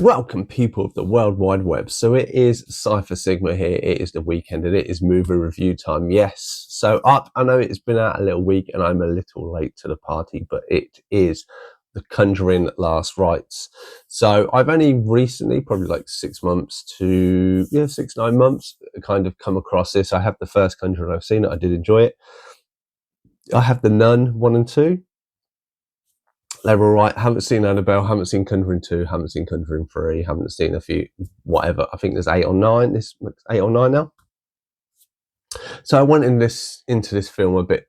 Welcome, people of the World Wide Web. So it is Cypher Sigma here. It is the weekend and it is movie review time. Yes. So I know it's been out a little week and I'm a little late to the party, but it is the Conjuring Last Rites. So I've only recently, probably like 6 months to 6-9 months, kind of come across this. I have the first Conjuring, I've seen it. I did enjoy it. I have the Nun 1 and 2. They were right. Haven't seen Annabelle, haven't seen Conjuring 2, haven't seen Conjuring 3, haven't seen a few, whatever. I think there's 8 or 9. This 8 or 9 now. So I went into this film a bit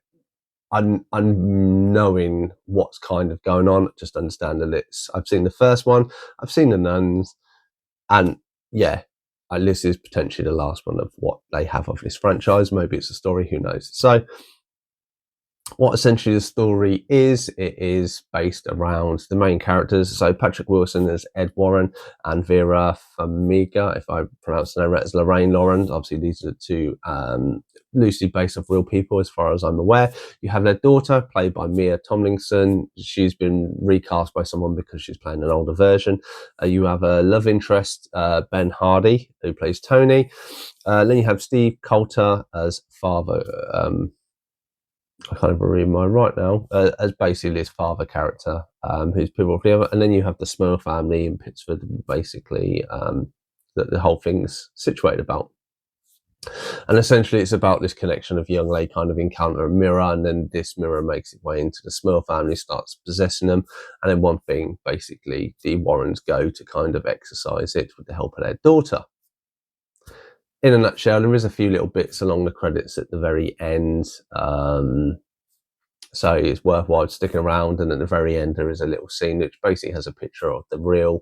unknowing what's kind of going on, just understanding it. I've seen the first one, I've seen the Nuns, and yeah, this is potentially the last one of what they have of this franchise. Maybe it's a story, who knows. So what essentially the story is, it is based around the main characters. So Patrick Wilson as Ed Warren and Vera Farmiga, if I pronounce the name right, as Lorraine Lauren. Obviously, these are the two loosely based off real people, as far as I'm aware. You have their daughter, played by Mia Tomlinson. She's been recast by someone because she's playing an older version. You have a love interest, Ben Hardy, who plays Tony. Then you have Steve Coulter as father. I can't even read mine right now, as basically his father character, who's pivotal for the other. And then you have the Smurl family in Pittsford, basically, that the whole thing's situated about. And essentially it's about this connection of young lady kind of encounter a mirror, and then this mirror makes its way into the Smurl family, starts possessing them. And then one thing, basically, the Warrens go to kind of exorcise it with the help of their daughter. In a nutshell, there is a few little bits along the credits at the very end. So it's worthwhile sticking around. And at the very end, there is a little scene which basically has a picture of the real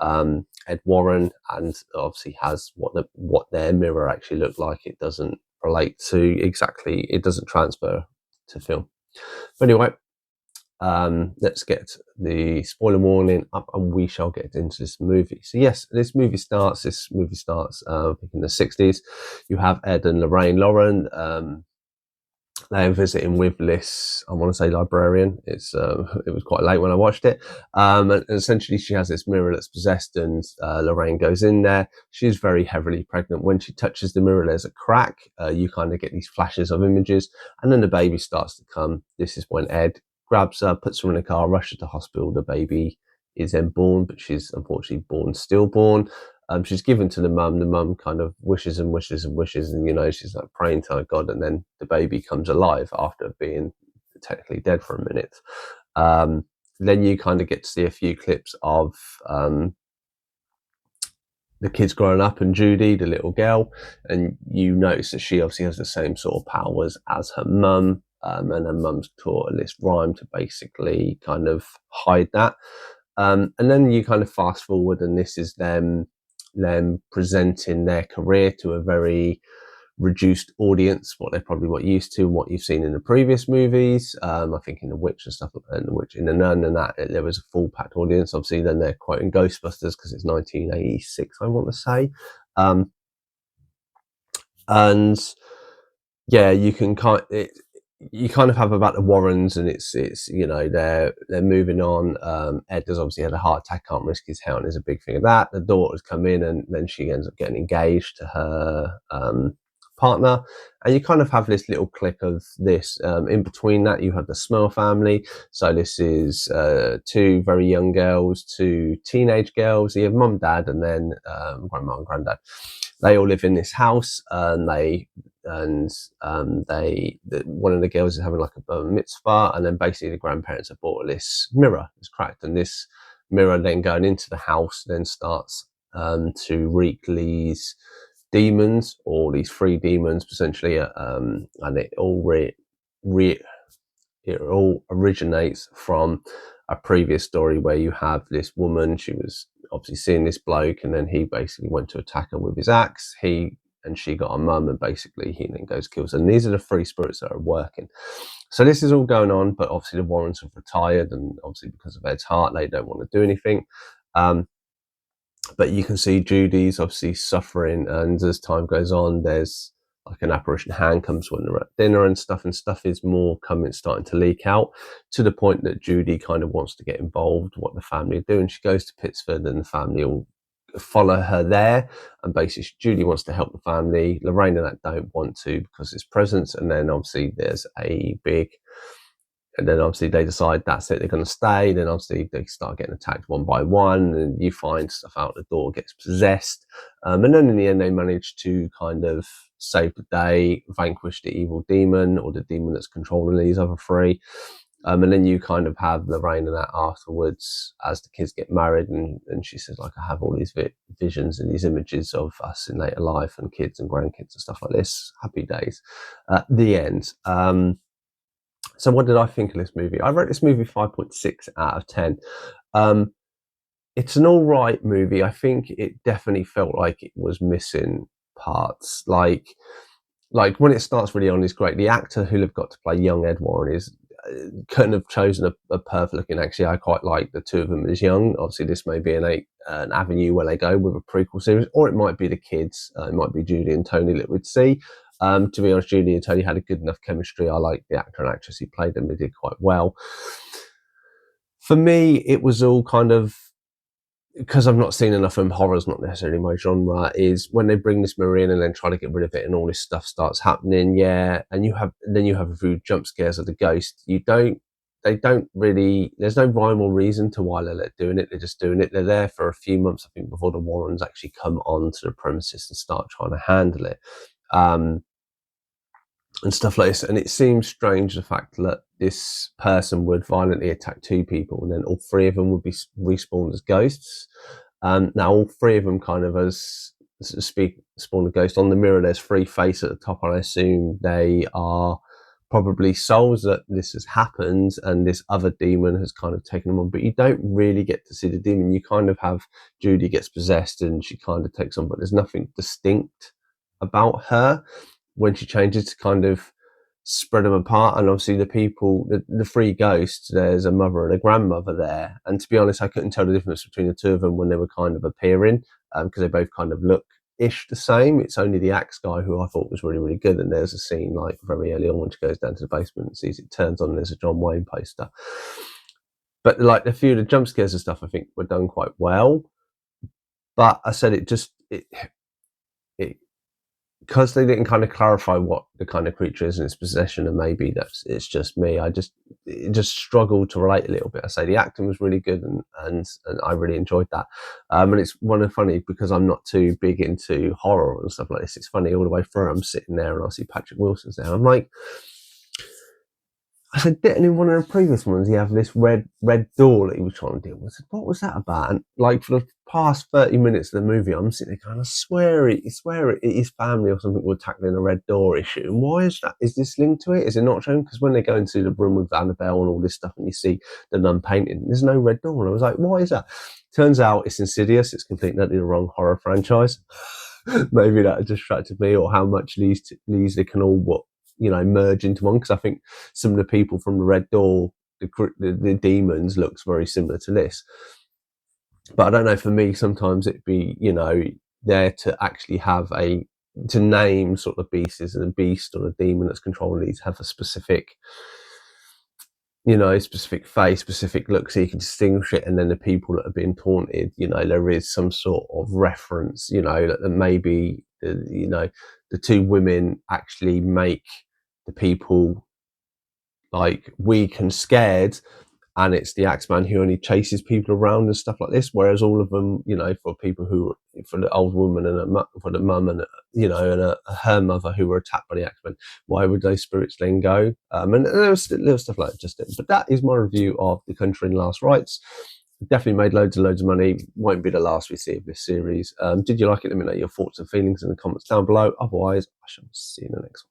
Ed Warren, and obviously has what their mirror actually looked like. It doesn't relate to exactly, it doesn't transfer to film. But anyway, let's get the spoiler warning up and we shall get into this movie. So yes, this movie starts I think in the 60s. You have Ed and Lorraine Lauren. They're visiting with this, I want to say, librarian. It was quite late when I watched it. And essentially she has this mirror that's possessed, and Lorraine goes in there. She's very heavily pregnant. When she touches the mirror, there's a crack. You kind of get these flashes of images, and then the baby starts to come. This is when Ed grabs her, puts her in a car, rushes to hospital. The baby is then born, but she's unfortunately born stillborn. She's given to the mum. The mum kind of wishes and wishes and wishes, and she's like praying to God, and then the baby comes alive after being technically dead for a minute. Then you kind of get to see a few clips of the kids growing up, and Judy, the little girl, and you notice that she obviously has the same sort of powers as her mum. And her mum's taught her this rhyme to basically kind of hide that. And then you kind of fast forward, and this is them presenting their career to a very reduced audience, what they're probably not used to, and what you've seen in the previous movies. I think in The Witch and stuff, and The Witch, in The Nun, and that there was a full packed audience. Obviously, then they're quoting Ghostbusters because it's 1986, I want to say. And yeah, you can kind of have about the Warrens, and it's they're moving on. Ed has obviously had a heart attack, can't risk his health, is a big thing of that. The daughter's come in, and then she ends up getting engaged to her partner, and you kind of have this little click of this. In between that, you have the Smurl family. So this is 2 very young girls, 2 teenage girls. You have mum, dad, and then grandma and granddad. They all live in this house, and one of the girls is having like a bar mitzvah, and then basically the grandparents have bought this mirror. It's cracked, and this mirror then going into the house then starts to wreak these demons, or these 3 demons essentially, and it all it all originates from a previous story where you have this woman. She was obviously seeing this bloke, and then he basically went to attack her with his axe. And she got a mum, and basically he then goes kills her. And these are the 3 spirits that are working. So this is all going on, but obviously the Warrens have retired, and obviously because of Ed's heart, they don't want to do anything. But you can see Judy's obviously suffering, and as time goes on, there's like an apparition hand comes when they're at dinner and stuff is more starting to leak out, to the point that Judy kind of wants to get involved, what the family are doing. She goes to Pittsford, and the family all follow her there, and basically Judy wants to help the family. Lorraine and that don't want to because it's presents, and then obviously there's a big, and then obviously they decide that's it, they're going to stay. Then obviously they start getting attacked one by one, and you find stuff out the door gets possessed, and then in the end they manage to kind of save the day, vanquish the evil demon, or the demon that's controlling these other three. And then you kind of have Lorraine and that afterwards as the kids get married, and she says, like, I have all these visions and these images of us in later life and kids and grandkids and stuff like this. Happy days. The end. So what did I think of this movie? I rate this movie 5.6 out of 10. It's an all right movie. I think it definitely felt like it was missing parts. Like when it starts really on is great. The actor who they've got to play young Ed Warren is couldn't have chosen a perfect looking. Actually, I quite like the two of them as young. Obviously, this may be an avenue where they go with a prequel series, or it might be the kids. It might be Judy and Tony that we'd see. To be honest, Judy and Tony had a good enough chemistry. I like the actor and actress who played them. They did quite well. For me, it was all kind of, because I've not seen enough of them, horror's not necessarily my genre, is when they bring this mirror in and then try to get rid of it and all this stuff starts happening, and you have a few jump scares of the ghost. They don't really, there's no rhyme or reason to why they're doing it. They're just doing it. They're there for a few months, I think, before the Warrens actually come onto the premises and start trying to handle it. And stuff like this. And it seems strange, the fact that this person would violently attack two people and then all three of them would be respawned as ghosts. Now, all three of them kind of, as so to speak, spawn a ghost. On the mirror, there's three faces at the top, and I assume they are probably souls that this has happened and this other demon has kind of taken them on. But you don't really get to see the demon. You kind of have Judy gets possessed and she kind of takes on, but there's nothing distinct about her. When she changes to kind of spread them apart, and obviously the people, the three ghosts, there's a mother and a grandmother there, and to be honest I couldn't tell the difference between the two of them when they were kind of appearing, because they both kind of look ish the same. It's only the axe guy who I thought was really, really good, and there's a scene like very early on when she goes down to the basement and sees it turns on and there's a John Wayne poster. But like a few of the jump scares and stuff I think were done quite well, but I said it because they didn't kind of clarify what the kind of creature is in its possession, and maybe it's just me. It just struggled to relate a little bit. I say the acting was really good, and I really enjoyed that. And it's funny because I'm not too big into horror and stuff like this. It's funny all the way through. I'm sitting there and I see Patrick Wilson's there. I'm like, I said, didn't in one of the previous ones he have this red door that he was trying to deal with? I said, what was that about? And like for the past 30 minutes of the movie, I'm sitting there going, I swear it his family or something were tackling a red door issue. And why is that? Is this linked to it? Is it not shown? Because when they go into the room with Annabelle and all this stuff and you see the nun painting, there's no red door. And I was like, why is that? Turns out it's Insidious. It's completely the wrong horror franchise. Maybe that distracted me, or how much these they can all merge into one, because I think some of the people from the Red Door, the demons, looks very similar to this. But I don't know, for me sometimes it'd be there to actually have to name sort of beasts, and a beast or a demon that's controlling these have a specific specific face, specific look, so you can distinguish it. And then the people that are being taunted, there is some sort of reference, that maybe the two women actually make the people like weak and scared, and it's the Axeman who only chases people around and stuff like this. Whereas all of them, for the old woman and for the mum and her mother who were attacked by the Axeman, why would those spirits then go? And there was little stuff like that just. But that is my review of The Conjuring Last Rites. Definitely made loads and loads of money. Won't be the last we see of this series. Did you like it? Let me know your thoughts and feelings in the comments down below. Otherwise, I shall see you in the next one.